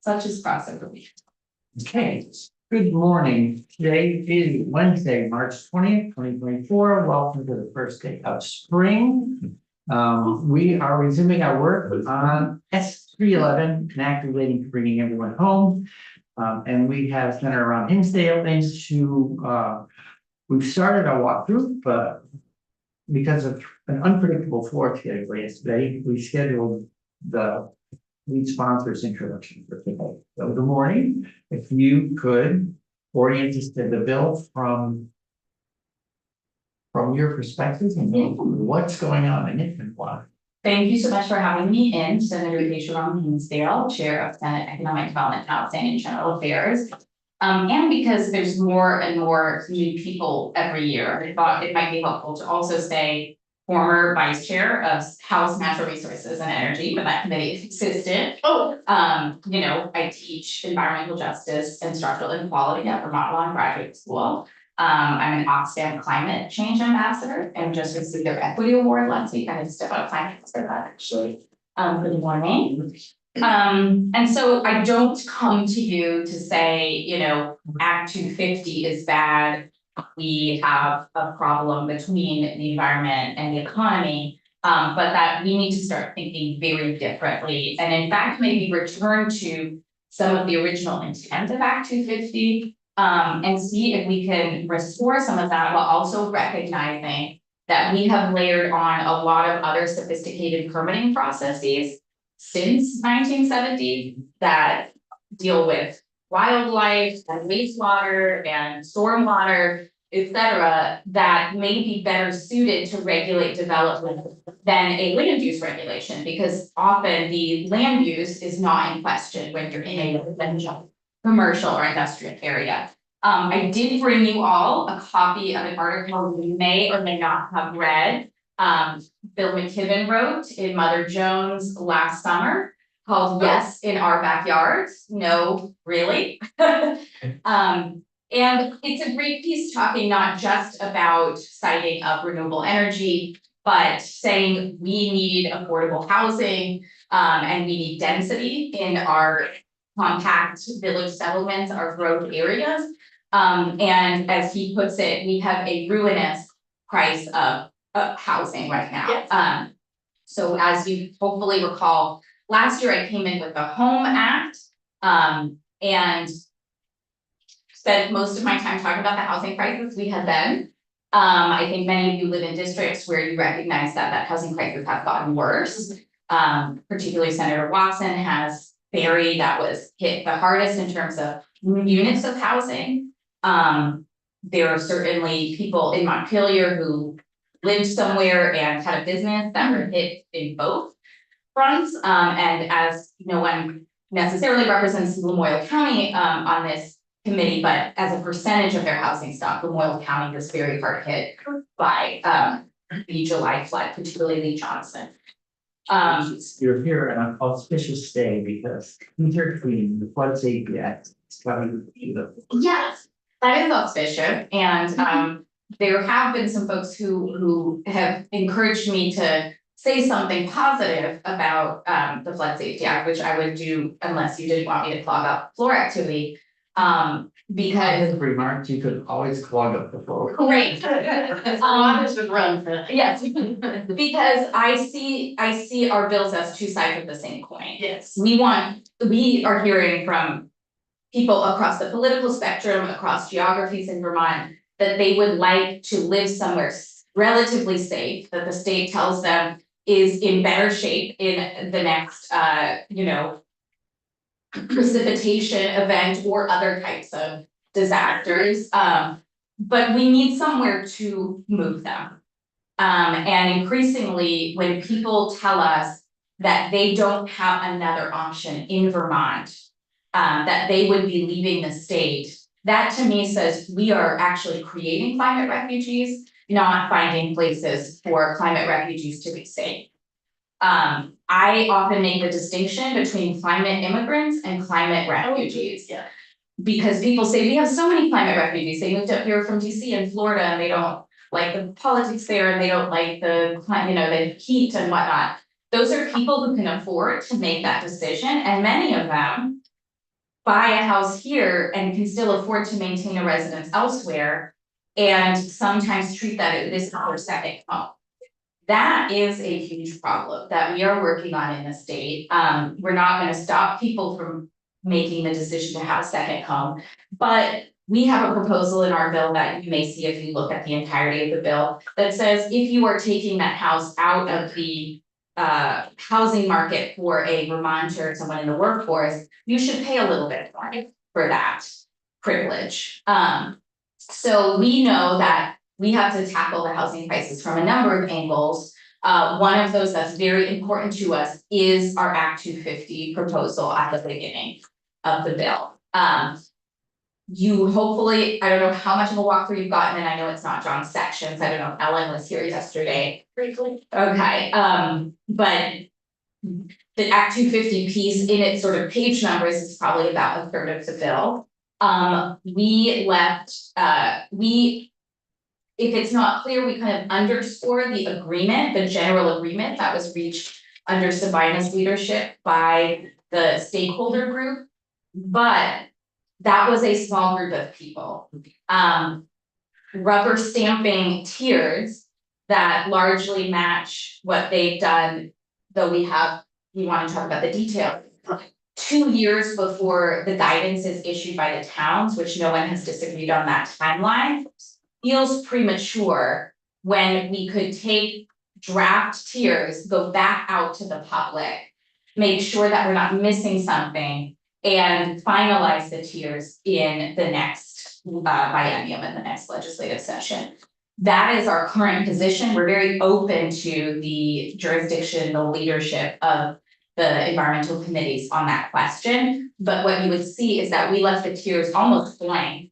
such is process relief. Okay, good morning. Today is Wednesday, March 20th, 2024. Welcome to the first day of spring. We are resuming our work on S311 and activating bringing everyone home. And we have Senator Ron Hinsdale we've started our walkthrough, but because of an unpredictable floor schedule yesterday, we scheduled the lead sponsor's introduction for today. So good morning. If you could orient us to the bill from your perspective and what's going on in it and why. Thank you so much for having me in, Senator Keisha Ron Hinsdale, Chair of Senate Economic Development, Housing and General Affairs. And because there's more and more new people every year, I thought it might be helpful to also say former Vice Chair of House Natural Resources and Energy, but that committee existed. I teach environmental justice and structural inequality at Vermont Law and Graduate School. I'm an Oxfam Climate Change Ambassador and just received their Equity Award last week. I had to step out of finance for that actually. Good morning. And so I don't come to you to say, Act 250 is bad. We have a problem between the environment and the economy, but that we need to start thinking very differently. And in fact, maybe return to some of the original intent of Act 250 and see if we can restore some of that while also recognizing that we have layered on a lot of other sophisticated permitting processes since 1970 that deal with wildlife and wastewater and stormwater, etc., that may be better suited to regulate development than a land use regulation, because often the land use is not in question when you're in a residential, commercial or industrial area. I did bring you all a copy of an article you may or may not have read. Bill McKibben wrote in Mother Jones last summer called Yes in Our Backyards. No, really. And it's a great piece talking not just about siting of renewable energy, but saying we need affordable housing and we need density in our compact village settlements, our growth areas. And as he puts it, we have a ruinous price of housing right now. Yes. So as you hopefully recall, last year I came in with the Home Act and spent most of my time talking about the housing crisis we had then. I think many of you live in districts where you recognize that housing crisis has gotten worse. Particularly Senator Watson has Barry that was hit the hardest in terms of units of housing. There are certainly people in Montpelier who lived somewhere and had a business that were hit in both fronts. And as no one necessarily represents Lamoille County on this committee, but as a percentage of their housing stock, Lamoille County was very hard hit by the July flood, particularly Lee Johnson. You're here on an auspicious day because Peter Queen, the Flood Safety Act, is coming to you. Yes, that is auspicious. And there have been some folks who have encouraged me to say something positive about the Flood Safety Act, which I would do unless you didn't want me to clog up floor activity. Because remarked you could always clog up the floor. Great. Waters would run for that. Yes, because I see our bills as two sides of the same coin. Yes. We are hearing from people across the political spectrum, across geographies in Vermont, that they would like to live somewhere relatively safe, that the state tells them is in better shape in the next precipitation event or other types of disasters. But we need somewhere to move them. And increasingly, when people tell us that they don't have another option in Vermont, that they would be leaving the state, that to me says we are actually creating climate refugees, not finding places for climate refugees to be safe. I often make the distinction between climate immigrants and climate refugees. Yeah. Because people say we have so many climate refugees. They moved up here from DC and Florida and they don't like the politics there and they don't like the heat and whatnot. Those are people who can afford to make that decision, and many of them buy a house here and can still afford to maintain a residence elsewhere. And sometimes treat that as this their second home. That is a huge problem that we are working on in the state. We're not gonna stop people from making the decision to have a second home. But we have a proposal in our bill that you may see if you look at the entirety of the bill that says if you are taking that house out of the housing market for a Vermonter or someone in the workforce, you should pay a little bit more for that privilege. So we know that we have to tackle the housing crisis from a number of angles. One of those that's very important to us is our Act 250 proposal at the beginning of the bill. You hopefully, I don't know how much of a walkthrough you've gotten, and I know it's not John's sections, I don't know if Ellen was here yesterday. Briefly. Okay, but the Act 250 piece in its sort of page numbers is probably about a third of the bill. We left, if it's not clear, we kind of underscore the agreement, the general agreement that was reached under Sabina's leadership by the stakeholder group. But that was a small group of people. Rubber stamping tiers that largely match what they've done, though we want to talk about the detail. 2 years before the guidance is issued by the towns, which no one has disagreed on that timeline, feels premature when we could take draft tiers, go back out to the public, make sure that we're not missing something, and finalize the tiers in the next biennium, in the next legislative session. That is our current position. We're very open to the jurisdiction, the leadership of the environmental committees on that question. But what you would see is that we left the tiers almost blank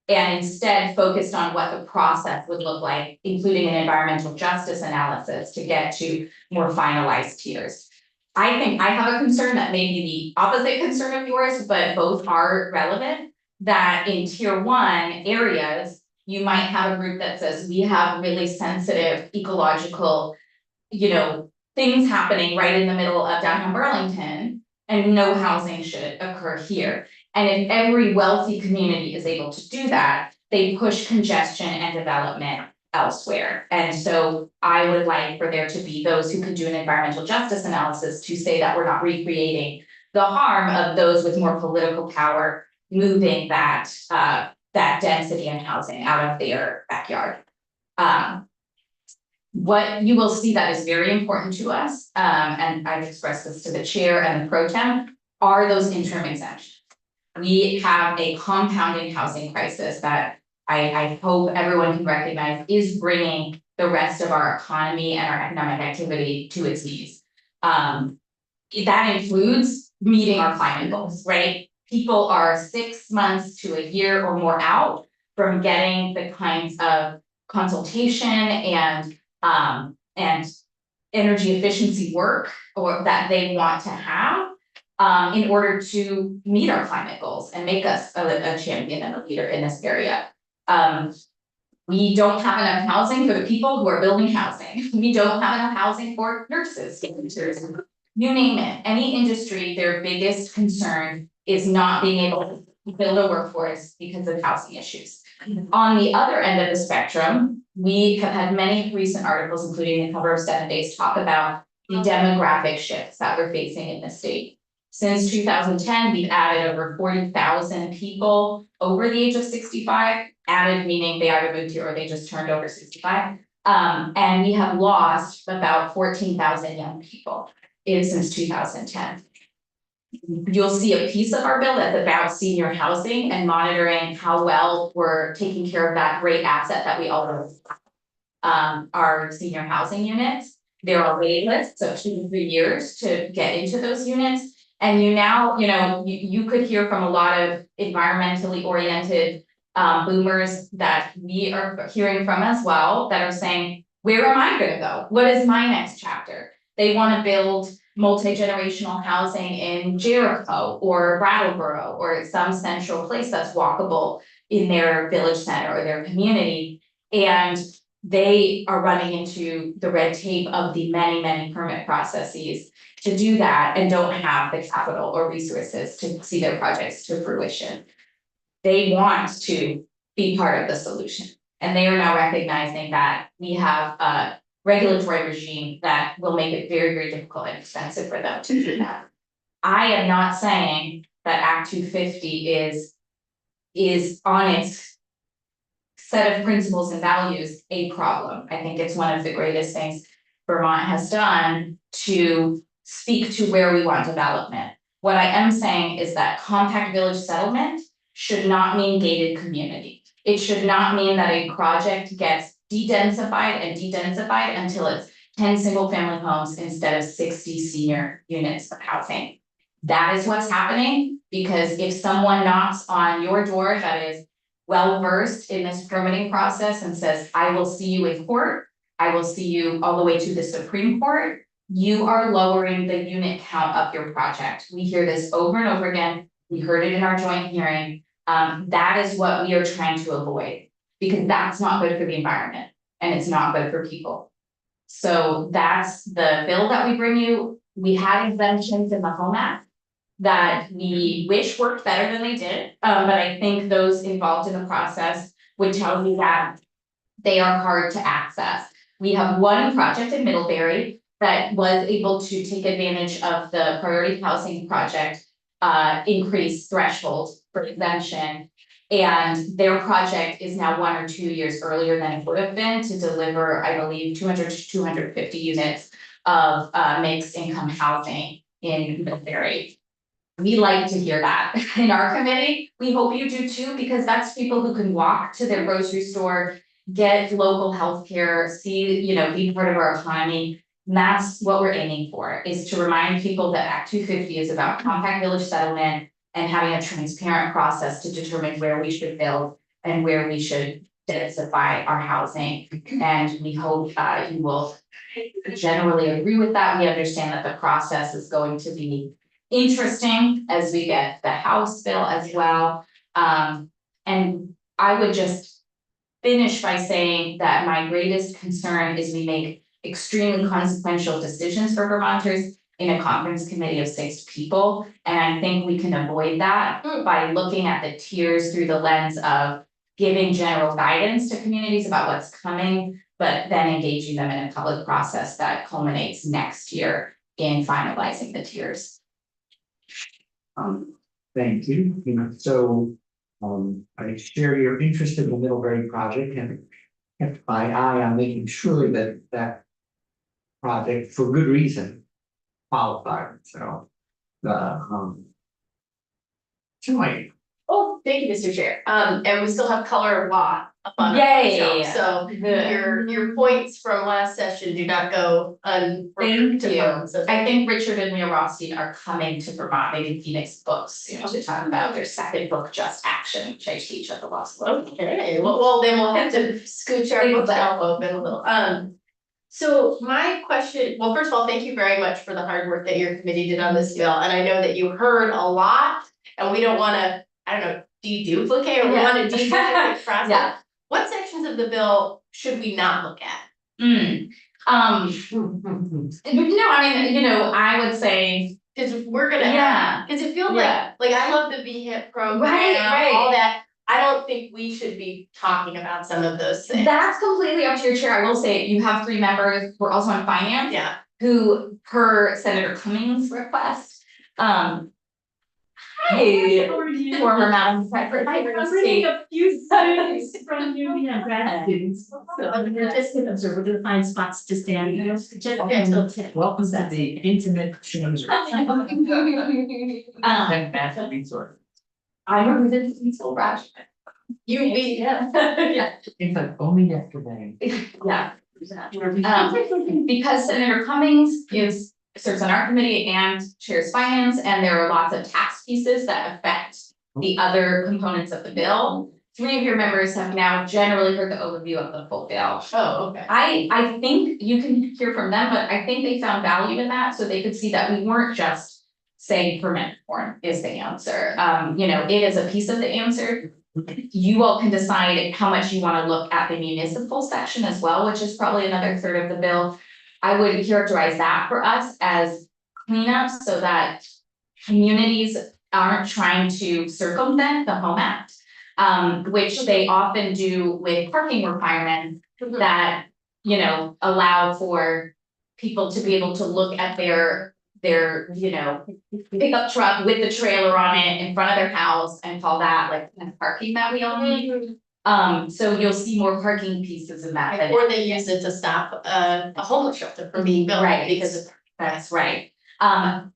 and instead focused on what the process would look like, including an environmental justice analysis to get to more finalized tiers. I think I have a concern that may be the opposite concern of yours, but both are relevant, that in tier 1 areas, you might have a group that says we have really sensitive ecological, things happening right in the middle of downtown Burlington, and no housing should occur here. And if every wealthy community is able to do that, they push congestion and development elsewhere. And so I would like for there to be those who can do an environmental justice analysis to say that we're not recreating the harm of those with more political power moving that density and housing out of their backyard. What you will see that is very important to us, and I've expressed this to the chair and the pro tem, are those interim exemptions. We have a compounding housing crisis that I hope everyone can recognize is bringing the rest of our economy and our economic activity to its knees. That includes meeting our climate goals, right? People are 6 months to a year or more out from getting the kinds of consultation and energy efficiency work or that they want to have in order to meet our climate goals and make us a champion and a leader in this area. We don't have enough housing for the people who are building housing. We don't have enough housing for nurses, teachers, you name it. Any industry, their biggest concern is not being able to build a workforce because of housing issues. On the other end of the spectrum, we have had many recent articles, including the cover of 7 Days, talk about the demographic shifts that we're facing in the state. Since 2010, we've added over 40,000 people over the age of 65, added meaning they either moved here or they just turned over 65. And we have lost about 14,000 young people since 2010. You'll see a piece of our bill that's about senior housing and monitoring how well we're taking care of that great asset that we all have. Our senior housing units, there are wait lists of 2 to 3 years to get into those units. And you could hear from a lot of environmentally oriented boomers that we are hearing from as well that are saying, where am I gonna go? What is my next chapter? They wanna build multi-generational housing in Jericho or Brattleboro or some central place that's walkable in their village center or their community. And they are running into the red tape of the many permit processes to do that and don't have the capital or resources to see their projects to fruition. They want to be part of the solution, and they are now recognizing that we have a regulatory regime that will make it very, very difficult and expensive for them to do that. I am not saying that Act 250 is on its set of principles and values a problem. I think it's one of the greatest things Vermont has done to speak to where we want development. What I am saying is that compact village settlement should not mean gated community. It should not mean that a project gets de-densified until it's 10 single-family homes instead of 60 senior units of housing. That is what's happening, because if someone knocks on your door that is well-versed in this permitting process and says, I will see you in court, I will see you all the way to the Supreme Court, you are lowering the unit count of your project. We hear this over and over again. We heard it in our joint hearing. That is what we are trying to avoid, because that's not good for the environment and it's not good for people. So that's the bill that we bring you. We had exemptions in the Home Act that we wish worked better than they did, but I think those involved in the process would tell me that they are hard to access. We have one project in Middlebury that was able to take advantage of the priority housing project increase threshold for exemption. And their project is now 1 or 2 years earlier than it would have been to deliver, I believe, 200 to 250 units of mixed income housing in Middlebury. We like to hear that in our committee. We hope you do too, because that's people who can walk to their grocery store, get local healthcare, see, be part of our economy. And that's what we're aiming for, is to remind people that Act 250 is about compact village settlement and having a transparent process to determine where we should build and where we should densify our housing. And we hope you will generally agree with that. We understand that the process is going to be interesting as we get the House bill as well. And I would just finish by saying that my greatest concern is we make extremely consequential decisions for Vermonters in a conference committee of 6 people. And I think we can avoid that by looking at the tiers through the lens of giving general guidance to communities about what's coming, but then engaging them in a public process that culminates next year in finalizing the tiers. Thank you. I share your interest in the Middlebury project and kept my eye on making sure that that project, for good reason, qualified. So, joy. Oh, thank you, Mr. Chair. And we still have color of law up on. Yay. So your points from last session do not go Thank you. So I think Richard and Leah Rothstein are coming to Vermont, maybe Phoenix Books, soon to talk about their second book, Just Action, which I teach at the law school. Okay, well, then we'll have to scooch our bookshelf open a little. So my question, well, first of all, thank you very much for the hard work that your committee did on this bill. And I know that you heard a lot and we don't wanna, I don't know, deduplicate or we wanna deduplicate the process. Yeah. What sections of the bill should we not look at? I would say, Cause we're gonna yeah, cause it feels yeah. like I love the VHIP program, Right. all that. I don't think we should be talking about some of those things. That's completely up to your chair. I will say, you have 3 members, we're also on finance. Yeah. Who, per Senator Cummings' request, hi, former Madam Secretary. I'm reading a few students from UVM grad students. So I'm just gonna observe, we're gonna find spots to stand. Just until 10. Welcome to the intimate chamber. And massive resource. I'm a recent school graduate. Yeah. In fact, only yesterday. Yeah. Because Senator Cummings serves on our committee and chairs finance, and there are lots of tax pieces that affect the other components of the bill. 3 of your members have now generally heard the overview of the full bill. Oh, okay. I think you can hear from them, but I think they found value in that, so they could see that we weren't just saying permit form is the answer. It is a piece of the answer. You all can decide how much you wanna look at the municipal section as well, which is probably another 1/3 of the bill. I would characterize that for us as cleanup so that communities aren't trying to circumvent the Home Act. Which they often do with parking requirements that, you know, allow for people to be able to look at their, you know, pickup truck with the trailer on it in front of their house and call that like kind of parking that we all need. So you'll see more parking pieces in that. Or they use it to stop a homeless shelter from being built. Right. Because of. That's right.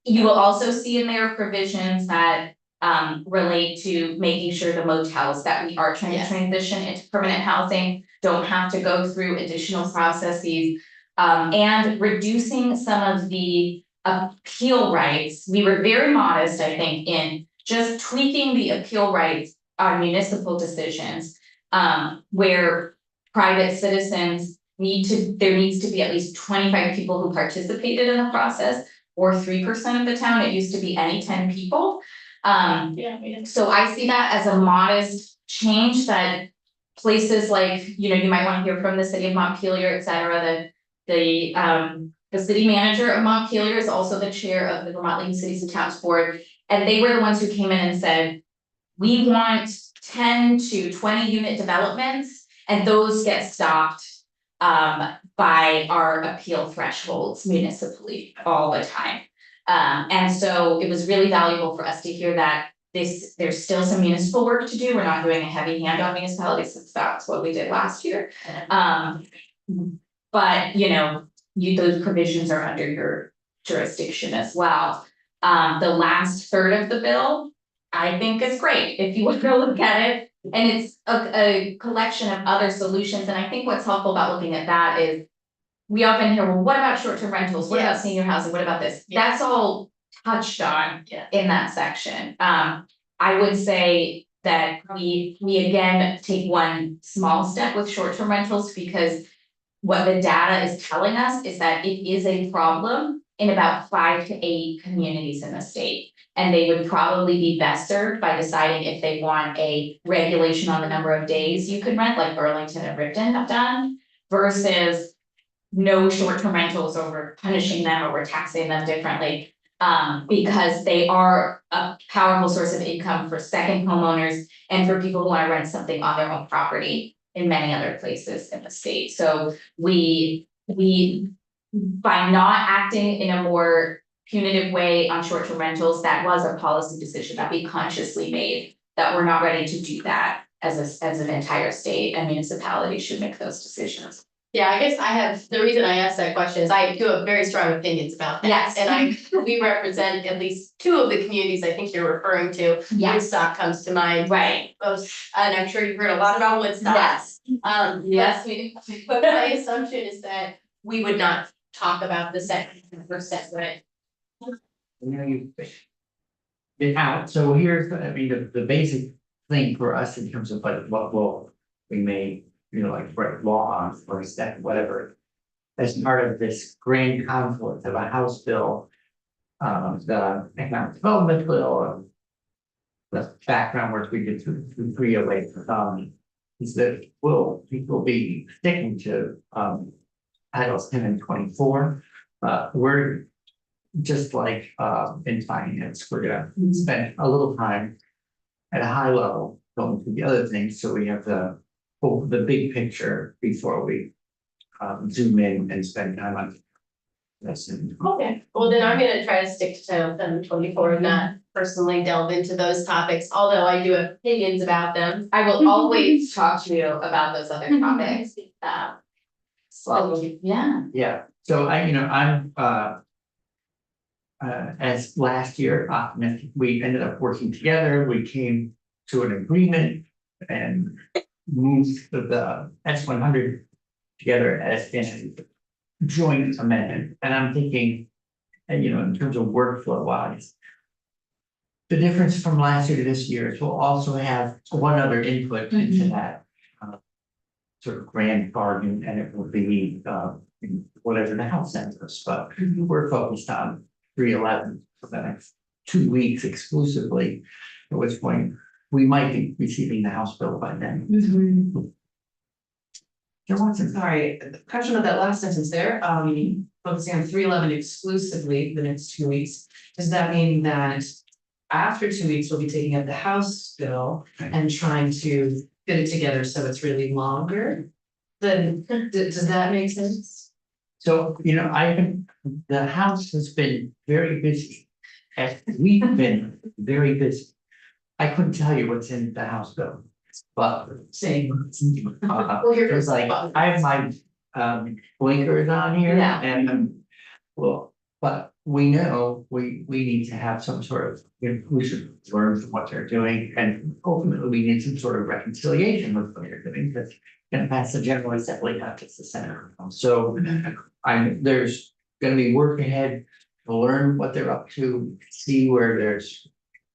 You will also see in there provisions that relate to making sure the motels that we are trying to Yes. transition into permanent housing don't have to go through additional processes. And reducing some of the appeal rights. We were very modest, I think, in just tweaking the appeal rights on municipal decisions. Where private citizens there needs to be at least 25 people who participated in the process, or 3% of the town. It used to be any 10 people. So I see that as a modest change that places like, you know, you might wanna hear from the city of Montpelier, et cetera, the city manager of Montpelier is also the chair of the Vermont League of Cities and Towns Board. And they were the ones who came in and said, we want 10 to 20 unit developments, and those get stopped by our appeal thresholds municipally all the time. And so it was really valuable for us to hear that there's still some municipal work to do. We're not doing a heavy hand on municipalities, since that's what we did last year. But you know, those provisions are under your jurisdiction as well. The last third of the bill, I think is great, if you want to look at it. And it's a collection of other solutions, and I think what's helpful about looking at that is we often hear, well, what about short-term rentals? What about Yes. senior housing? What about this? Yeah. That's all touched on Yeah. in that section. I would say that we again take one small step with short-term rentals, because what the data is telling us is that it is a problem in about 5 to 8 communities in the state. And they would probably be best served by deciding if they want a regulation on the number of days you can rent, like Burlington and Ripon have done, versus no short-term rentals, or we're punishing them, or we're taxing them differently. Because they are a powerful source of income for second homeowners and for people who want to rent something on their own property in many other places in the state. So we by not acting in a more punitive way on short-term rentals, that was a policy decision that we consciously made, that we're not ready to do that as an entire state, and municipalities should make those decisions. Yeah, I guess the reason I asked that question is I do have very strong opinions about that. Yes. And we represent at least 2 of the communities I think you're referring to. Yes. Woodstock comes to mind. Right. Most, and I'm sure you've heard a lot about Woodstock. Yes. Yes, but my assumption is that we would not talk about the second or separate. You know, you've been out, so here's, I mean, the basic thing for us in terms of like what will we may, you know, like write law on or step, whatever. As part of this grand conflict of a House bill, the economic development bill, the background work we did through 308, is that people be sticking to Titles 10 and 24. We're just like in finance, we're gonna spend a little time at a high level going through the other things, so we have the big picture before we zoom in and spend time on this. Okay, well then I'm gonna try to stick to Title 10 and 24 and not personally delve into those topics, although I do have opinions about them. I will always talk to you about those other topics. So, yeah. Yeah, so I'm as last year optimistic, we ended up working together, we came to an agreement and moved the S-100 together as in a joint amendment, and I'm thinking, and in terms of workflow wise. The difference from last year to this year is we'll also have one other input into that. Sort of grand bargain, and it will be whatever the House sends us, but we're focused on 311 for the next 2 weeks exclusively. At which point we might be receiving the House bill by then. There wasn't. Sorry, the question of that last sentence there, focusing on 311 exclusively for the next 2 weeks, does that mean that after 2 weeks, we'll be taking up the House bill and trying to fit it together so it's really longer? Then, does that make sense? So, the House has been very busy. And we've been very busy. I couldn't tell you what's in the House bill, but Same. Well, you're it's like, I have my blinkers on here Yeah. and, well, but we know we need to have some sort of, we should learn from what they're doing, and ultimately we need some sort of reconciliation with what they're doing, because gonna pass the General Assembly, not just the Senate. So there's gonna be work ahead to learn what they're up to, see where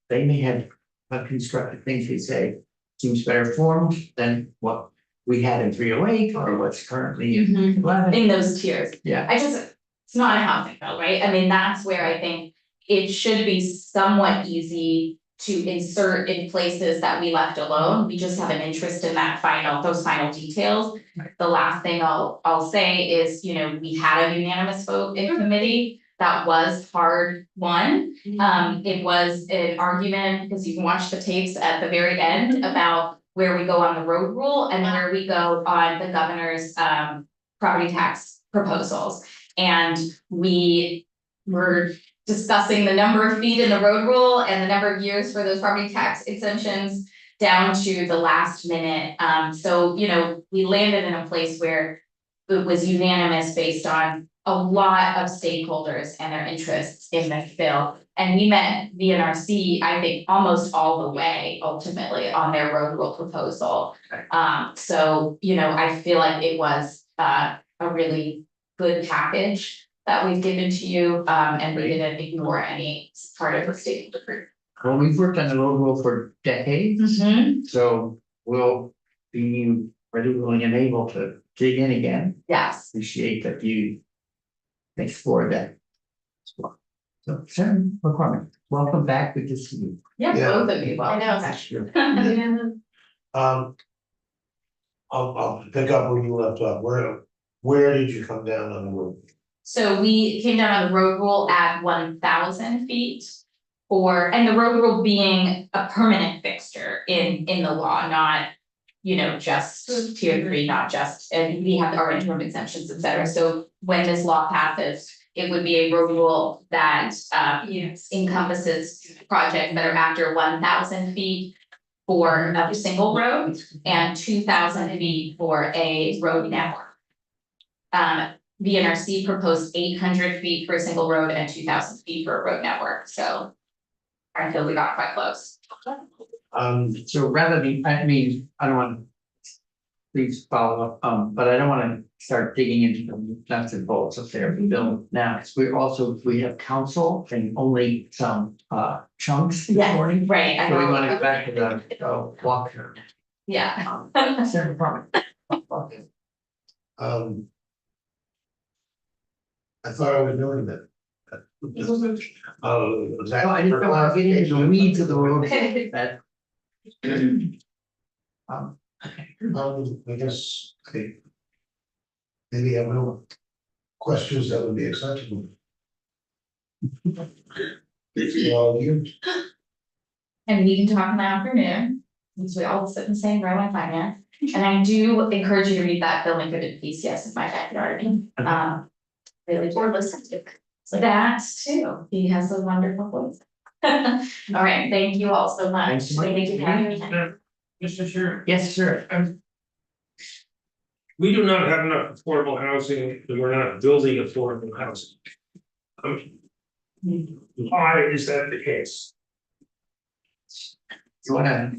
they may have constructive things they say seems better formed than what we had in 308 or what's currently in Mhm. 11. In those tiers. Yeah. It's not a housing bill, right? I mean, that's where I think it should be somewhat easy to insert in places that we left alone. We just have an interest in those final details. The last thing I'll say is, we had a unanimous vote in committee. That was hard won. It was an argument, because you can watch the tapes at the very end about where we go on the road rule and where we go on the governor's property tax proposals. And we were discussing the number of feet in the road rule and the number of years for those property tax exemptions down to the last minute. So, we landed in a place where it was unanimous based on a lot of stakeholders and their interests in this bill. And we met VNRC, I think, almost all the way ultimately on their road rule proposal. So, I feel like it was a really good package that we've given to you, and we didn't ignore any part of the stakeholder. Well, we've worked on the road rule for decades, Mhm. so we'll be ready, willing, and able to dig in again. Yes. Appreciate that you explored that. as well. So, Sarah McCormick, welcome back, good to see you. Yeah, Yeah. both of you, well. I know. Sure. I'll pick up where you left off, where did you come down on the road? So we came down on the road rule at 1,000 feet. And the road rule being a permanent fixture in the law, not, just tier 3, not just, and we have our interim exemptions, et cetera. So when this law passes, it would be a road rule that encompasses projects that are after 1,000 feet for a single road and 2,000 feet for a road network. VNRC proposed 800 feet for a single road and 2,000 feet for a road network, so I feel we got quite close. So rather than, I don't want to. Please follow up, but I don't want to start digging into the nuts and bolts of therapy bill now, because we have council and only some chunks this Yeah, morning. right, I So we know. want to get back to the walkthrough. Yeah. Sarah McCormick. I thought I was doing that. Was that? No, I didn't want to get into the weeds of the road. That. I guess, maybe I have no questions that would be acceptable. You, And we can talk in the afternoon, since we all sit in the same row in finance. And I do encourage you to read that building code PCS in my backyard. Really or listen to. So that too, he has a wonderful voice. All right, thank you all so much. Thanks so much. Thank you for having me. Mr. Chair, Yes, sir. we do not have enough affordable housing, and we're not building affordable housing. Why is that the case? You wanna?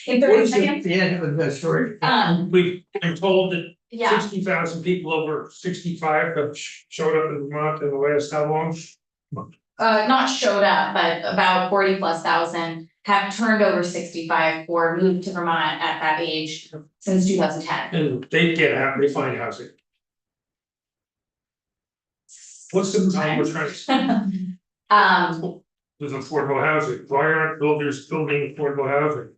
In 30 seconds, The end of the story. We've been told that yeah, 60,000 people over 65 have showed up in Vermont in the last how long? not showed up, but about 40,000+ have turned over 65 or moved to Vermont at that age since 2010. And they find housing. What's the problem we're trying to with affordable housing? Why aren't builders building affordable housing?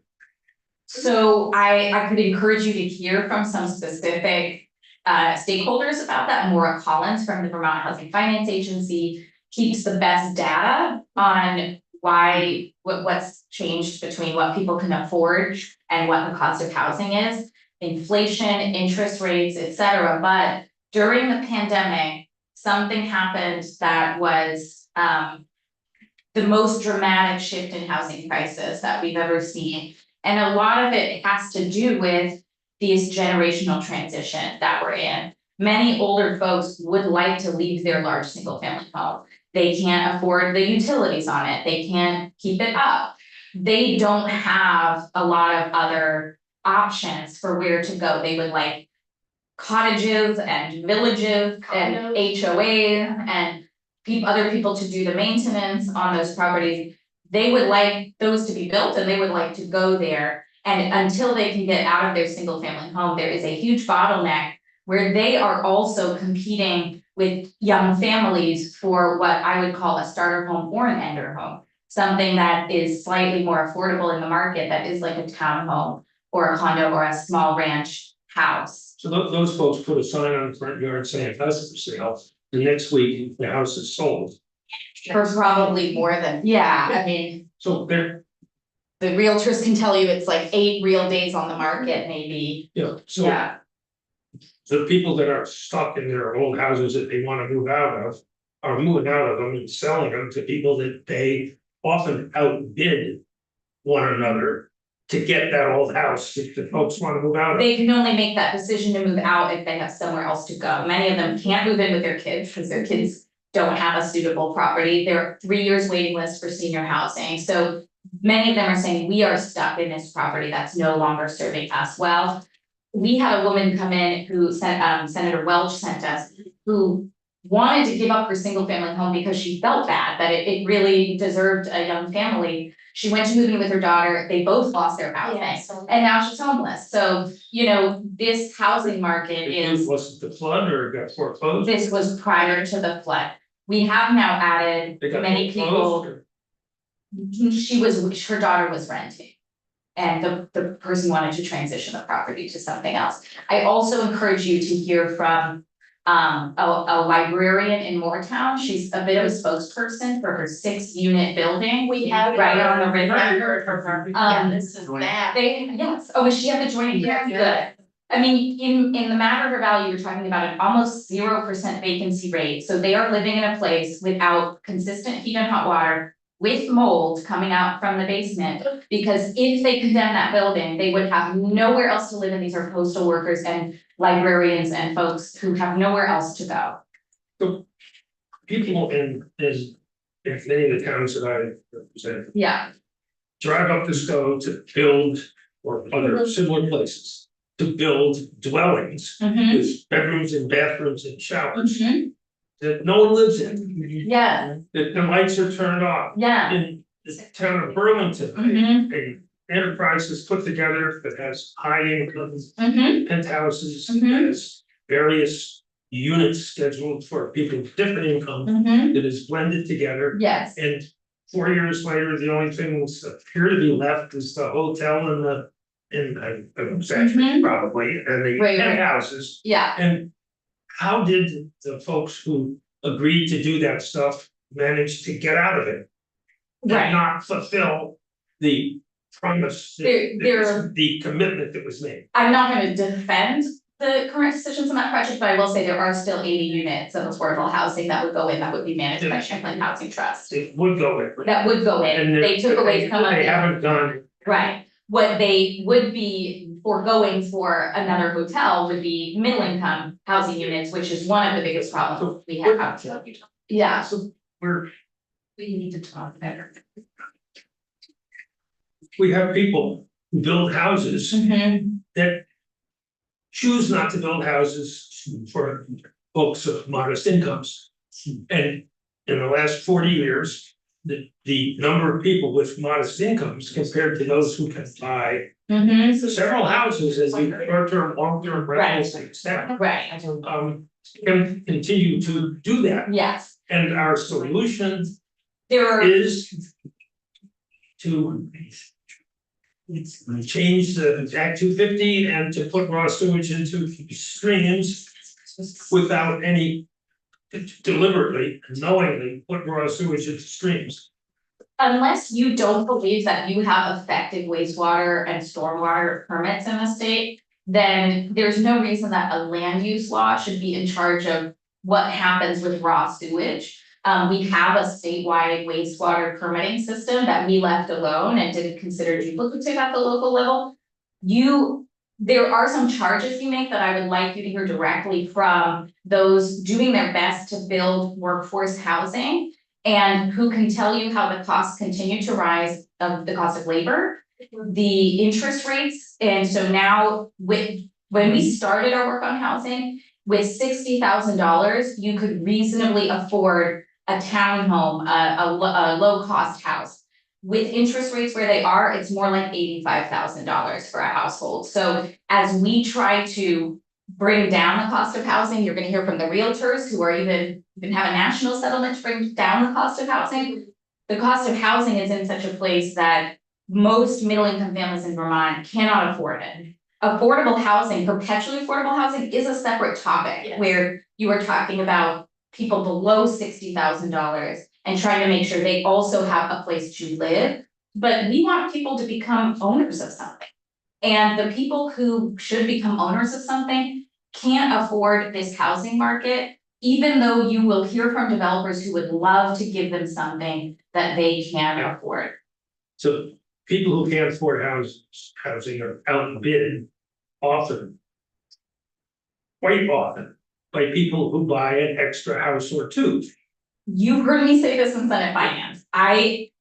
So I could encourage you to hear from some specific stakeholders about that. Maura Collins from the Vermont Housing Finance Agency keeps the best data on why, what's changed between what people can afford and what the cost of housing is, inflation, interest rates, et cetera. But during the pandemic, something happened that was the most dramatic shift in housing prices that we've ever seen. And a lot of it has to do with this generational transition that we're in. Many older folks would like to leave their large single family home. They can't afford the utilities on it, they can't keep it up. They don't have a lot of other options for where to go. They would like cottages and villages and HOAs and other people to do the maintenance on those properties. They would like those to be built and they would like to go there. And until they can get out of their single family home, there is a huge bottleneck where they are also competing with young families for what I would call a starter home or an ender home. Something that is slightly more affordable in the market, that is like a townhome or a condo or a small ranch house. So those folks put a sign on the front yard saying house for sale, the next week the house is sold. For probably more than, yeah, I mean, So they're, the realtors can tell you it's like 8 real days on the market, maybe, so yeah. the people that are stuck in their old houses that they wanna move out of. Are moving out of them and selling them to people that they often outbid one another. To get that old house, if the folks wanna move out of. They can only make that decision to move out if they have somewhere else to go. Many of them can't move in with their kids because their kids don't have a suitable property. They're 3 years waiting list for senior housing. So many of them are saying, we are stuck in this property that's no longer serving us well. We had a woman come in who sent, Senator Welch sent us, who wanted to give up her single family home because she felt bad, that it really deserved a young family. She went to move in with her daughter, they both lost their housing, and now she's homeless. So, you know, this housing market is, Was it the flood or got foreclosed? this was prior to the flood. We have now added They got many foreclosed people, or- her daughter was renting. And the person wanted to transition the property to something else. I also encourage you to hear from a librarian in Moortown. She's a bit of a spokesperson for her 6-unit building. We have. Right on the river. This is bad. Yes, oh, is she at the joint? Yeah, good. I mean, in the matter of value, you're talking about an almost 0% vacancy rate, so they are living in a place without consistent heat and hot water. With mold coming out from the basement, because if they condemn that building, they would have nowhere else to live, and these are postal workers and librarians and folks who have nowhere else to go. People in many of the towns that I represent. Yeah. Drive up to Stowe to build, or other similar places, to build dwellings. Mm-hmm. With bedrooms and bathrooms and showers that no one lives in. Yeah, That the lights are turned off. yeah. In the town of Burlington, Mm-hmm. a enterprise is put together that has high income Mm-hmm. penthouses, Mhm. has various units scheduled for people with different income Mm-hmm. that is blended together. Yes. And 4 years later, the only things that appear to be left is the hotel and I'm exaggerating Mhm. probably, and the Right, right. penthouses. Yeah. And how did the folks who agreed to do that stuff manage to get out of it? Right. And not fulfill the promise, They're- the commitment that was made. I'm not gonna defend the current decisions on that project, but I will say there are still 80 units of affordable housing that would go in, that would be managed by Champlain Housing Trust. It would go in. That would go in, And they took away some of They it, haven't done, right? What they would be foregoing for another hotel would be middle income housing units, which is one of the biggest problems we have. Yeah, so we're, we need to talk better. we have people who build houses Mhm. that choose not to build houses for folks of modest incomes. And in the last 40 years, the number of people with modest incomes compared to those who can buy Mhm. several houses as the short-term, long-term rentals, etc. Right, Can continue to do that. yes, And our solution there are, is to change the Act 250 and to put raw sewage into streams without any deliberately, knowingly put raw sewage into streams. Unless you don't believe that you have effective wastewater and stormwater permits in the state, then there's no reason that a land use law should be in charge of what happens with raw sewage. We have a statewide wastewater permitting system that we left alone and didn't consider duplicative at the local level. There are some charges you make that I would like you to hear directly from those doing their best to build workforce housing, and who can tell you how the costs continue to rise of the cost of labor, the interest rates. And so now when we started our work on housing, with $60,000, you could reasonably afford a townhome, a low cost house. With interest rates where they are, it's more like $85,000 for a household. So as we try to bring down the cost of housing, you're gonna hear from the realtors who are even have a national settlement to bring down the cost of housing. The cost of housing is in such a place that most middle income families in Vermont cannot afford it. Affordable housing, perpetually affordable housing is a separate topic. Yes. Where you are talking about people below $60,000 and trying to make sure they also have a place to live. But we want people to become owners of something. And the people who should become owners of something can't afford this housing market, even though you will hear from developers who would love to give them something that they can afford. So people who can't afford housing are outbid often. Quite often, by people who buy an extra house or two. You've heard me say this in Senate Finance.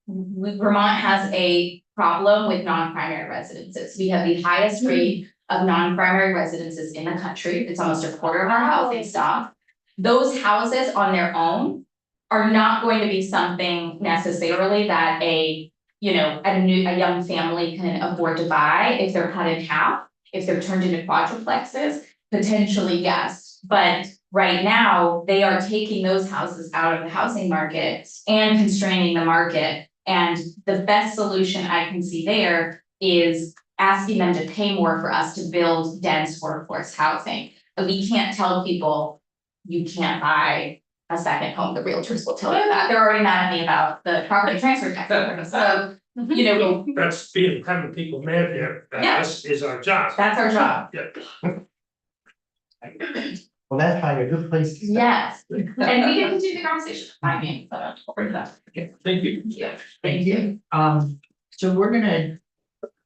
Vermont has a problem with non-primary residences. We have the highest rate of non-primary residences in the country. It's almost a quarter of our housing stock. Those houses on their own are not going to be something necessarily that a young family can afford to buy. If they're cut in half, if they're turned into quadruplexes, potentially yes. But right now, they are taking those houses out of the housing market and constraining the market. And the best solution I can see there is asking them to pay more for us to build dense workforce housing. But we can't tell people you can't buy a second home. The realtors will tell you that. They're already mad at me about the property transfer tax. So, That's being having people mad at us is our job. that's our job. Well, that's probably a good place to start. Yes, and we can continue the conversation. I mean, so I'll bring that. Thank you. Yeah. Thank you. So we're gonna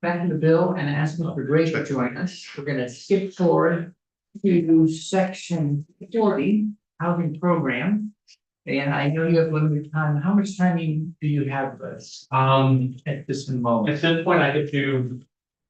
back to the bill and ask Mr. Gray to join us. We're gonna skip forward to section 40, housing program. And I know you have limited time. How much time do you have for us at this moment? At this point, I could do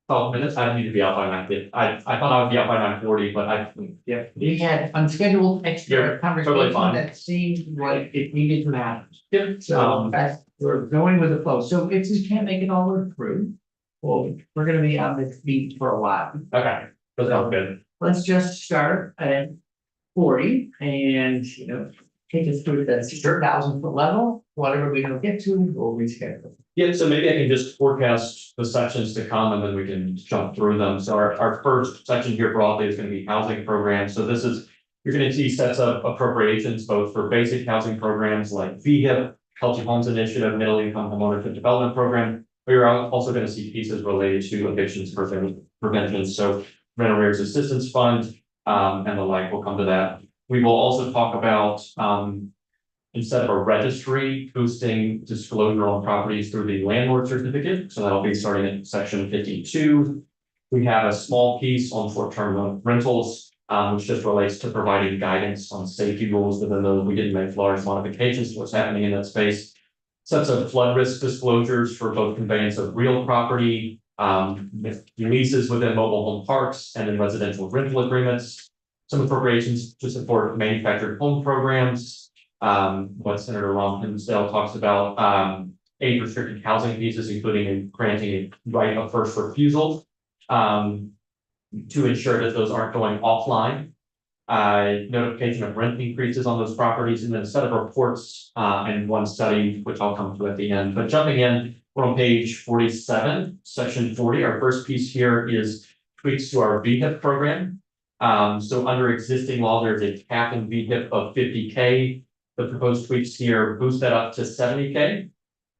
12 minutes. I don't need to be out by 9:50. I thought I would be out by 9:40, but Yeah, we had unscheduled extra Yeah, conversation totally fine. that seemed like it needed to happen. Yep. So we're going with the flow. So if we can't make it all the way through, well, we're gonna be on this beat for a while. Okay, that sounds good. Let's just start at 40 and, take us through the 1,000 foot level. Whatever we don't get to, we'll reschedule. Yeah, so maybe I can just forecast the sections to come and then we can jump through them. So our first section here broadly is gonna be housing programs. So this is, you're gonna see sets of appropriations, both for basic housing programs like VHIP, Healthy Homes Initiative, Middle Income Homeownership Development Program. But you're also gonna see pieces related to evictions prevention, so rent arrears assistance fund, and the like, we'll come to that. We will also talk about, instead of a registry, boosting disclosure on properties through the landlord certificate. So that'll be starting in section 52. We have a small piece on short-term rentals, which just relates to providing guidance on safety rules within those. We didn't make large modifications to what's happening in that space. Sets of flood risk disclosures for both conveyance of real property, leases within mobile home parks and in residential rental agreements. Some appropriations to support manufactured home programs. What Senator Ron Hinsdale talks about, age restricted housing pieces, including granting a right of first refusal. To ensure that those aren't going offline. Notification of rent increases on those properties, and then a set of reports, and one study, which I'll come to at the end. But jumping in, we're on page 47, section 40. Our first piece here is tweaks to our VHIP program. So under existing law, there's a cap in VHIP of 50K. The proposed tweaks here boost that up to 70K.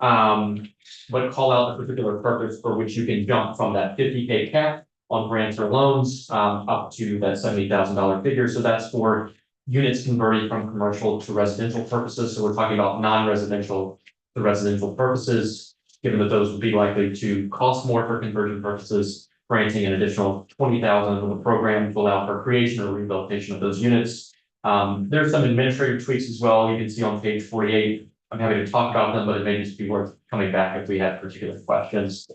But call out the particular purpose for which you can jump from that 50K cap on grants or loans, up to that $70,000 figure. So that's for units converted from commercial to residential purposes. So we're talking about non-residential to residential purposes, given that those would be likely to cost more for conversion purposes, granting an additional 20,000 of the program to allow for creation or rehabilitation of those units. There's some administrative tweaks as well. You can see on page 48. I'm happy to talk about them, but it may just be worth coming back if we have particular questions.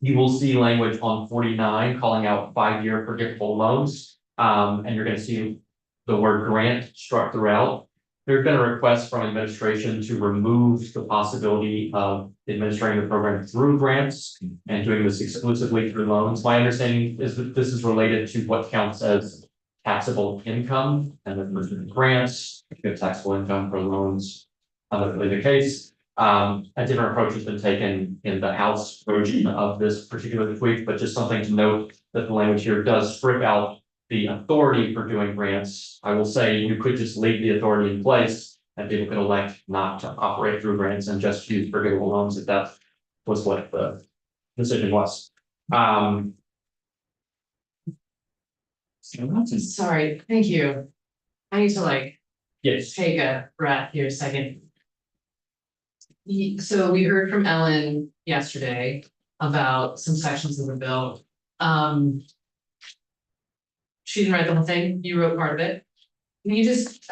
You will see language on 49 calling out 5-year forgivable loans. And you're going to see the word grant struck throughout. There's been a request from administration to remove the possibility of administering the program through grants and doing this exclusively through loans. My understanding is that this is related to what counts as taxable income, and then there's grants, if you have taxable income for loans, otherly the case. A different approach has been taken in the House version of this particular tweak, but just something to note that the language here does strip out the authority for doing grants. I will say you could just leave the authority in place and people could elect not to operate through grants and just use forgivable loans if that was what the decision was. Sorry, thank you. I need to Yes. take a breath here a second. So we heard from Ellen yesterday about some sections of the bill. She didn't write the whole thing, you wrote part of it. Can you just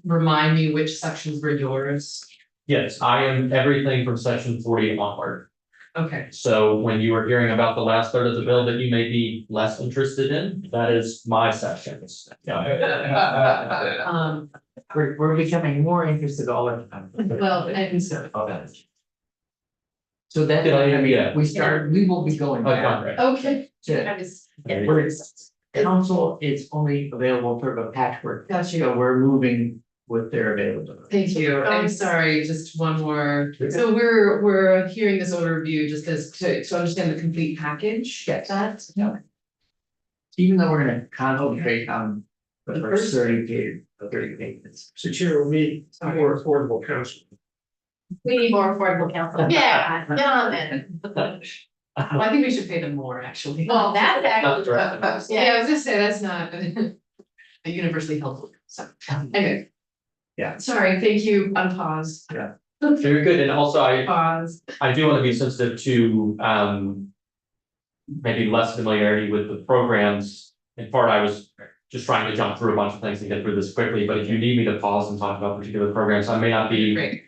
remind me which sections were yours? Yes, I am everything from section 40 onward. Okay, So when you are hearing about the last third of the bill that you may be less interested in, that is my sections. We're becoming more interested all the time. well, and so, So that, Yeah. we will be going back okay, to, I was. where council is only available sort of a patchwork. got you. So we're moving with their availability. Thank you. I'm sorry, just one more. So we're hearing this overview just as to understand the complete package. Yes. That, Even though we're gonna concentrate on the first 30 pages. So Chair, we need more affordable housing. We need more affordable council. Yeah, get on that. well, I think we should pay them more, actually. Well, that's actually. Yeah, I was gonna say, that's not a universally helpful, so, anyway. Yeah. Sorry, thank you, unpause. Very good, and also Pause. I do want to be sensitive to maybe less familiarity with the programs. In part, I was just trying to jump through a bunch of things and get through this quickly, but if you need me to pause and talk about particular programs, I may not be. Great.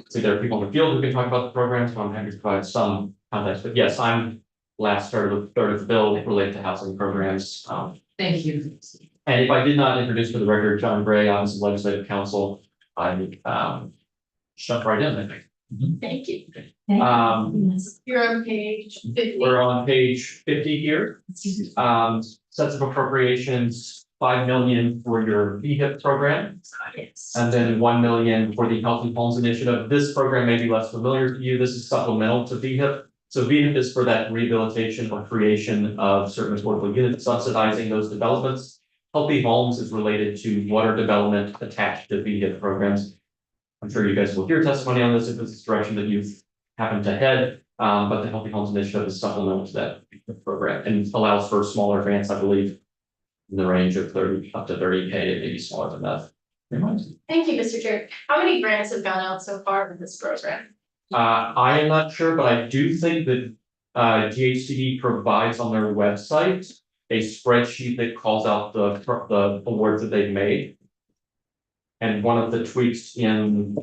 So there are people in the field who can talk about the programs, so I'm happy to provide some context, but yes, I'm last third of the bill related to housing programs. Thank you. And if I did not introduce for the record, John Gray, Office of Legislative Counsel, I jumped right in, I think. Thank you. You're on page 50. We're on page 50 here. Sets of appropriations, 5 million for your VHIP program, Yes. and then 1 million for the Healthy Homes Initiative. This program may be less familiar to you. This is supplemental to VHIP. So VHIP is for that rehabilitation or creation of certain affordable units, subsidizing those developments. Healthy Homes is related to water development attached to VHIP programs. I'm sure you guys will hear testimony on this if this is direction that you've happened to head. But the Healthy Homes Initiative is supplemental to that program and allows for smaller grants, I believe, in the range of 30 up to 30K, maybe smaller than that. Thank you, Mr. Chair. How many grants have gone out so far in this program? I am not sure, but I do think that GHCD provides on their website a spreadsheet that calls out the awards that they've made. And one of the tweaks in,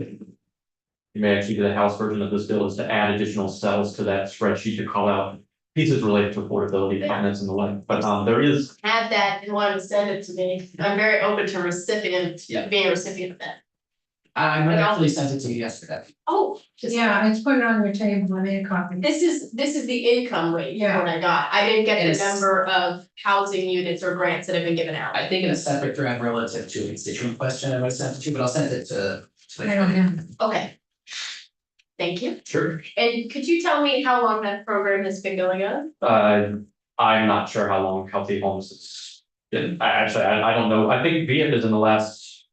you may actually do the House version of this bill, is to add additional cells to that spreadsheet to call out pieces related to affordability, finance and the like, but there is. Have that and want to send it to me. I'm very open to being a recipient of that. I actually sent it to you yesterday. Oh, just. Yeah, I just put it on your table, I made a copy. This is the income rate Yeah. what I got. I didn't get the Yes. number of housing units or grants that have been given out. I think in a separate thread relative to a constituent question I would send it to, but I'll send it to. I don't have it. Okay. Thank you. Sure. And could you tell me how long that program has been going on? I'm not sure how long Healthy Homes has been, I don't know, I think VF is in the last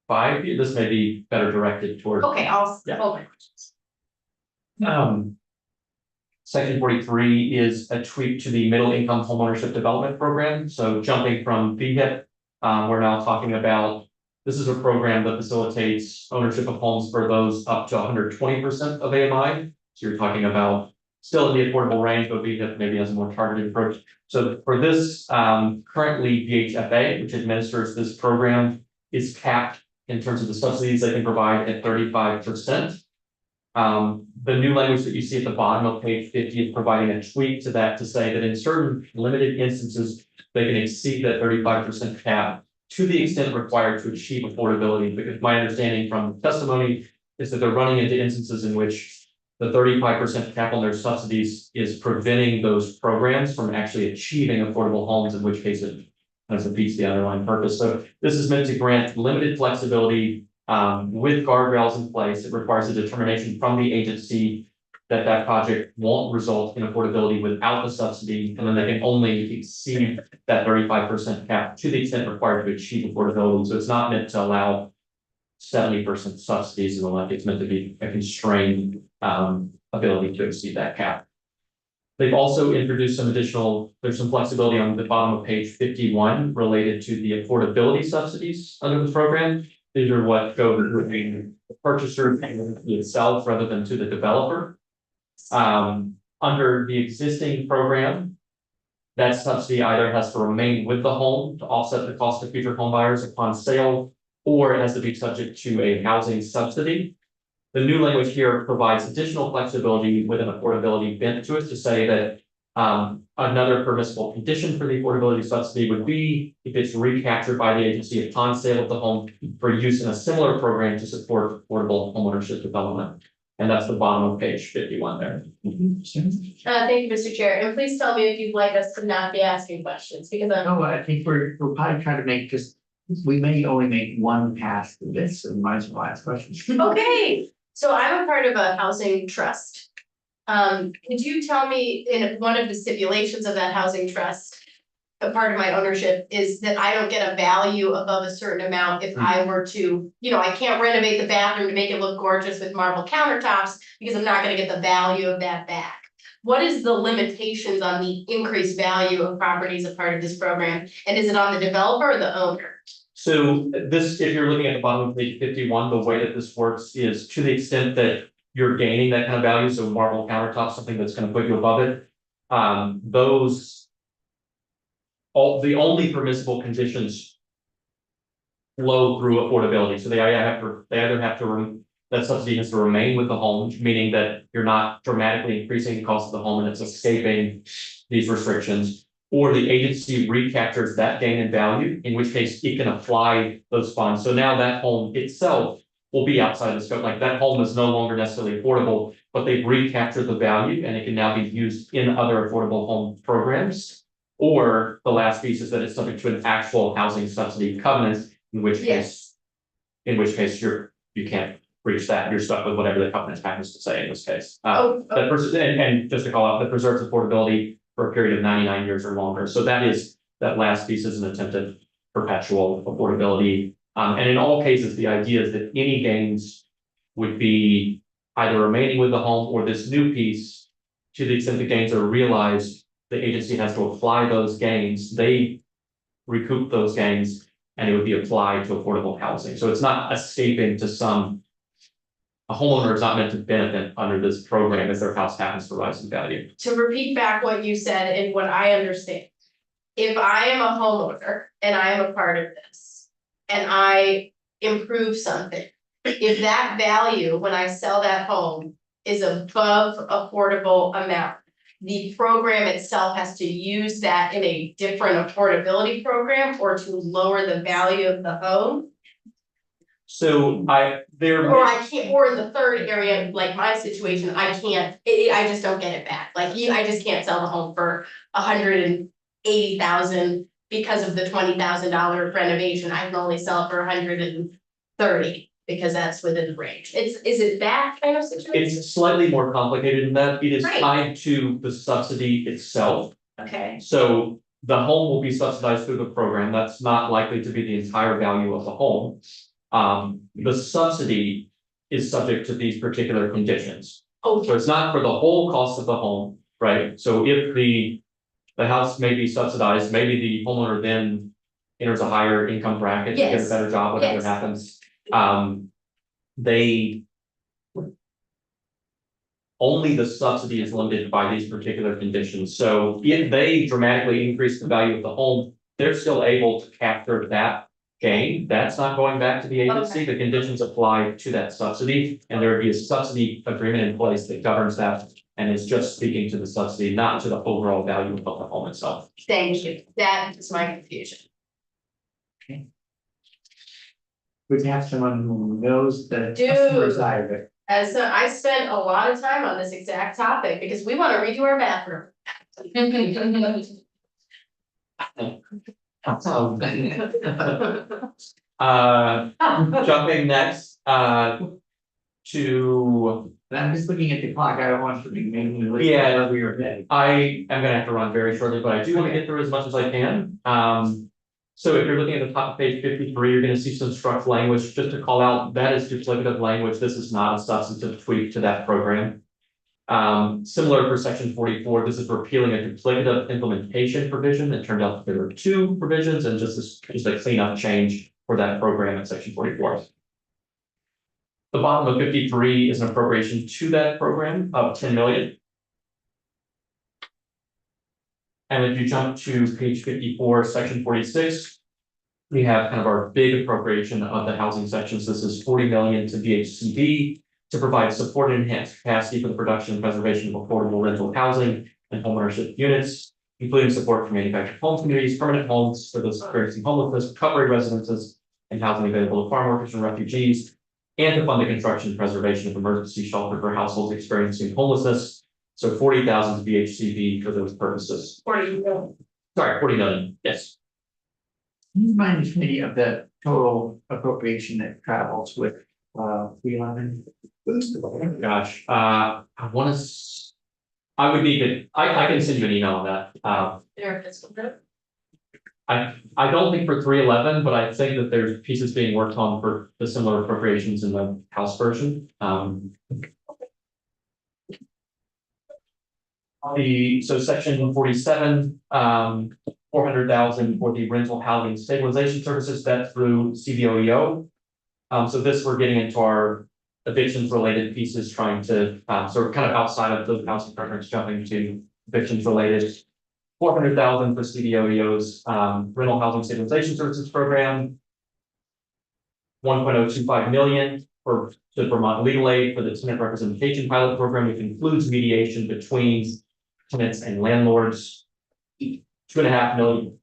5 years, this may be better directed toward. Okay, I'll Yeah. hold my questions. Section 43 is a tweak to the middle income homeownership development program, so jumping from VHIP, we're now talking about. This is a program that facilitates ownership of homes for those up to 120% of AMI. So you're talking about still in the affordable range, but VHIP maybe has a more targeted approach. So for this, currently VHFA, which administers this program, is capped in terms of the subsidies they can provide at 35%. The new language that you see at the bottom of page 50 is providing a tweak to that to say that in certain limited instances, they can exceed that 35% cap to the extent required to achieve affordability, because my understanding from testimony is that they're running into instances in which the 35% cap on their subsidies is preventing those programs from actually achieving affordable homes, in which case it defeats the underlying purpose. So this is meant to grant limited flexibility with guardrails in place. It requires a determination from the agency that that project won't result in affordability without the subsidy, and then they can only exceed that 35% cap to the extent required to achieve affordability. So it's not meant to allow 70% subsidies and the like. It's meant to be a constrained ability to exceed that cap. They've also introduced there's some flexibility on the bottom of page 51 related to the affordability subsidies under the program. These are what go to the purchaser itself rather than to the developer. Under the existing program, that subsidy either has to remain with the home to offset the cost of future home buyers upon sale, or it has to be subject to a housing subsidy. The new language here provides additional flexibility with an affordability bent to it to say that another permissible condition for the affordability subsidy would be if it's recaptured by the agency upon sale of the home for use in a similar program to support affordable homeownership development. And that's the bottom of page 51 there. Thank you, Mr. Chair, and please tell me if you'd like us to not be asking questions, because I'm. No, I think we're probably trying to make, because we may only make one pass to this, and might as well ask questions. Okay, so I'm a part of a housing trust. Could you tell me, in one of the stipulations of that housing trust, a part of my ownership is that I don't get a value above a certain amount if I were to, I can't renovate the bathroom to make it look gorgeous with marble countertops because I'm not gonna get the value of that back. What is the limitations on the increased value of properties a part of this program? And is it on the developer or the owner? So this, if you're looking at the bottom of page 51, the way that this works is to the extent that you're gaining that kind of value, so marble countertop, something that's going to put you above it. The only permissible conditions flow through affordability. So they either have to that subsidy has to remain with the home, meaning that you're not dramatically increasing the cost of the home and it's escaping these restrictions, or the agency recaptures that gain in value, in which case it can apply those funds. So now that home itself will be outside the scope. Like that home is no longer necessarily affordable, but they've recaptured the value and it can now be used in other affordable home programs. Or the last piece is that it's subject to an actual housing subsidy covenant, in which case, you can't breach that. You're stuck with whatever the covenant happens to say in this case. And just to call out, that preserves affordability for a period of 99 years or longer. So that last piece is an attempt at perpetual affordability. And in all cases, the idea is that any gains would be either remaining with the home or this new piece, to the extent the gains are realized, the agency has to apply those gains, they recoup those gains, and it would be applied to affordable housing. So it's not escaping to a homeowner is not meant to benefit under this program if their house happens to rise in value. To repeat back what you said and what I understand. If I am a homeowner and I am a part of this and I improve something, if that value, when I sell that home, is above affordable amount, the program itself has to use that in a different affordability program or to lower the value of the home. So Or I can't, or in the third area, like my situation, I just don't get it back. Like I just can't sell the home for $180,000 because of the $20,000 renovation. I can only sell it for $130,000 because that's within the range. Is it that kind of situation? it's slightly more complicated than that. It is Right. tied to the subsidy itself. Okay, So the home will be subsidized through the program. That's not likely to be the entire value of the home. The subsidy is subject to these particular conditions. oh, So it's not for the whole cost of the home, right? So if the house may be subsidized, maybe the homeowner then enters a higher income bracket, to get a Yes, better job, whatever yes. happens. They only the subsidy is limited by these particular conditions. So if they dramatically increase the value of the home, they're still able to capture that gain. That's not going back to the agency. The conditions apply to that subsidy, and there would be a subsidy agreement in place that governs that and is just speaking to the subsidy, not to the overall value of the home itself. thank you, that is my confusion. We have someone who knows the customer side of it. As I spent a lot of time on this exact topic because we wanna redo our bathroom. Jumping next, to, And I'm just looking at the clock, I don't want to be making you late. Yeah. We were ready. I am gonna have to run very shortly, but I do wanna get through as much as I can. So if you're looking at the top of page 53, you're gonna see some struct language, just to call out, that is duplicative language, this is not a substantive tweak to that program. Similar for section 44, this is repealing a duplicative implementation provision. It turned out that there were two provisions and just a cleanup change for that program in section 44. The bottom of 53 is an appropriation to that program of 10 million. And if you jump to page 54, section 46, we have kind of our big appropriation of the housing sections. This is 40 million to VHCD to provide support and enhanced capacity for the production and preservation of affordable rental housing and homeownership units, including support for manufactured home communities, permanent homes for those experiencing homelessness, recovery residences, and housing available to farm workers and refugees, and to fund the construction and preservation of emergency shelter for households experiencing homelessness. So 40,000 to VHCD for those purposes. 40 million, yes. Can you remind me of the total appropriation that travels with, 311? Gosh, I wanna, I would need to, I can send you an email on that. There, fiscal growth. I don't think for 311, but I think that there's pieces being worked on for the similar appropriations in the House version. So section 47, 400,000 for the rental housing stabilization services, that's through CVOEO. So this, we're getting into our evictions related pieces, trying to, sort of kind of outside of the housing partners, jumping to evictions related. 400,000 for CVOEO's rental housing stabilization services program. 1.025 million for the Vermont Legal Aid for the tenant representation pilot program, which includes mediation between tenants and landlords. 2.5 million.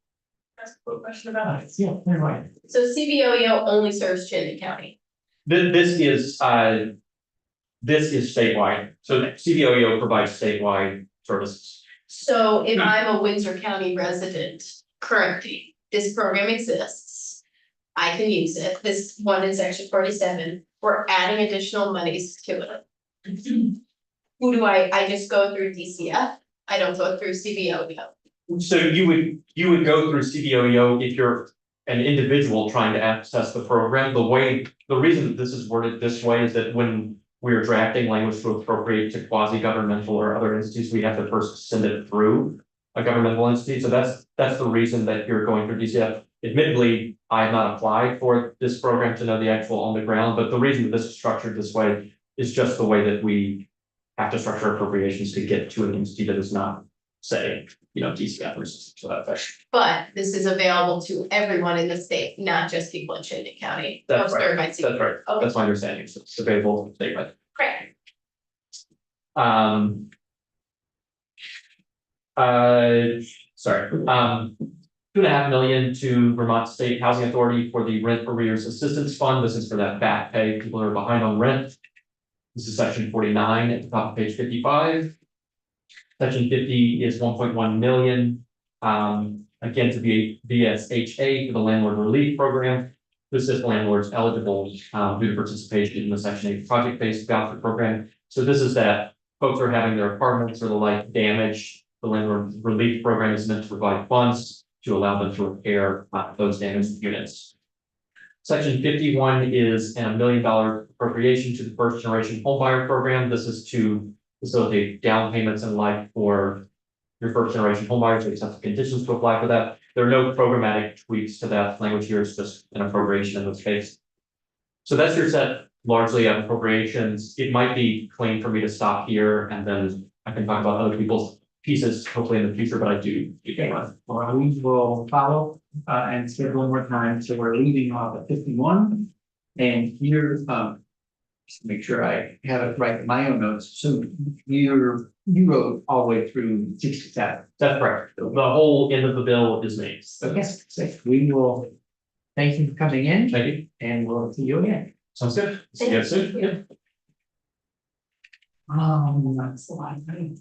Question about it. Yeah, never mind. So CVOEO only serves Chittenden County. This is statewide, so CVOEO provides statewide services. So if I'm a Windsor County resident currently, this program exists. I can use it, this one in section 47, we're adding additional monies to it. Who do I just go through DCF, I don't go through CVOEO. So you would go through CVOEO if you're an individual trying to access the program. The reason that this is worded this way is that when we're drafting language to appropriate to quasi-governmental or other entities, we have to first send it through a governmental entity. So that's the reason that you're going through DCF. Admittedly, I have not applied for this program to know the actual on the ground, but the reason that this is structured this way is just the way that we have to structure appropriations to get to an entity that is not, say, DCF or something to that effect. But this is available to everyone in the state, not just people in Chittenden County. That's or right. served by That's CVOEO. right. Okay, That's my understanding. It's available statewide. great. Sorry, 2.5 million to Vermont State Housing Authority for the Rent Arrears Assistance Fund. This is for that back pay, people who are behind on rent. This is section 49 at the top of page 55. Section 50 is 1.1 million. Again, to be VSHA for the landlord relief program. This is landlords eligible due to participation in the section 8 project-based voucher program. So this is that folks are having their apartments or the like damaged The land relief program is meant to provide funds to allow them to repair those damaged units. Section 51 is a $1 million appropriation to the first generation homebuyer program. This is to facilitate down payments in life for your first generation homebuyers. They just have the conditions to apply for that. There are no programmatic tweaks to that language here. It's just an appropriation in this case. So that's your set largely of appropriations. It might be clean for me to stop here and then I can talk about other people's pieces hopefully in the future, but I do. Well, we will follow and schedule one more time, so we're leaving off at 51. And here, just to make sure I have it right in my own notes, so you wrote all the way through 67. That's correct. The whole end of the bill is me. Okay, so we will, thank you for coming in, Thank you. and we'll see you again. Sounds good. See you soon. Yeah. That's the line.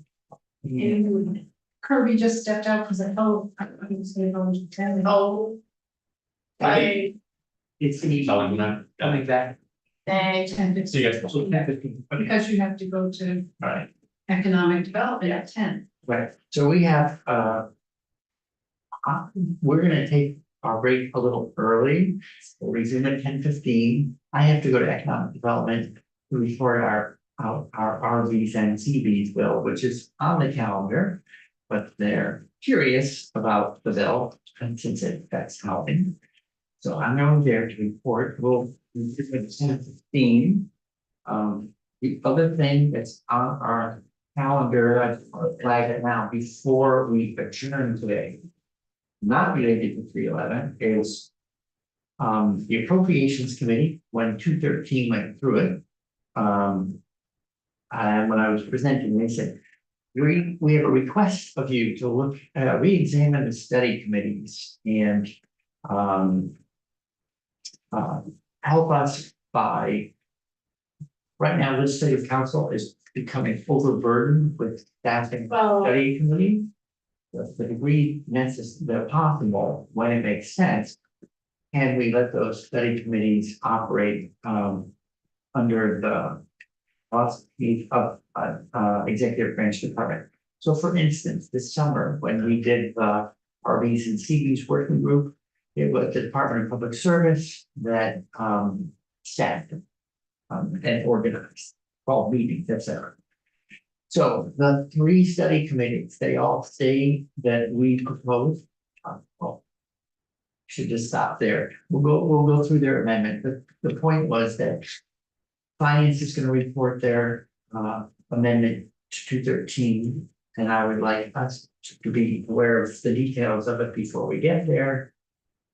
Kirby just stepped out because I was gonna go into town. Oh. Bye. It's the Telling them that. coming back. Thanks. See you guys. Okay, Because you have to go to all right. economic development at 10. Right, so we have, we're gonna take our break a little early. We'll resume at 10:15. I have to go to economic development to report our RVs and CVs bill, which is on the calendar. But they're curious about the bill, and since it affects housing. So I'm going there to report, we'll resume at 10:15. The other thing that's on our calendar, I flagged it now before we adjourn today. Not related to 311 is. The appropriations committee, when 213 went through it. And when I was presenting, they said. We have a request of you to look, re-examine the study committees and. Help us by. Right now, legislative council is becoming overburdened with staffing Well, study committee. The degree necessary, possible, when it makes sense. Can we let those study committees operate under the philosophy of executive branch department? So for instance, this summer, when we did the RVs and CVs working group, it was the Department of Public Service that staffed them. And organized, called meetings, etc. So the 3 study committees, they all say that we propose. Well, should just stop there. We'll go through their amendment, but the point was that. Finance is gonna report their amendment to 213, and I would like us to be aware of the details of it before we get there.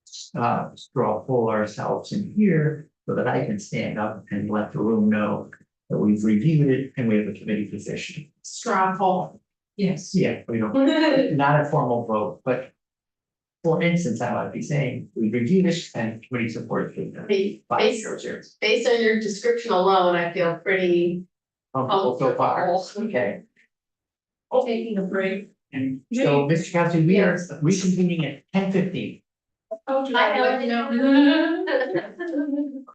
Straw poll ourselves in here so that I can stand up and let the room know that we've reviewed it and we have a committee position. straw poll. Yes. Yeah, we don't, not a formal vote, but. For instance, I might be saying, we reviewed this and committee supports it. Based on your description alone, I feel pretty. So far, okay. Taking a break. And so, Mr. Kelsey, we are reconvening at 10:15. I know.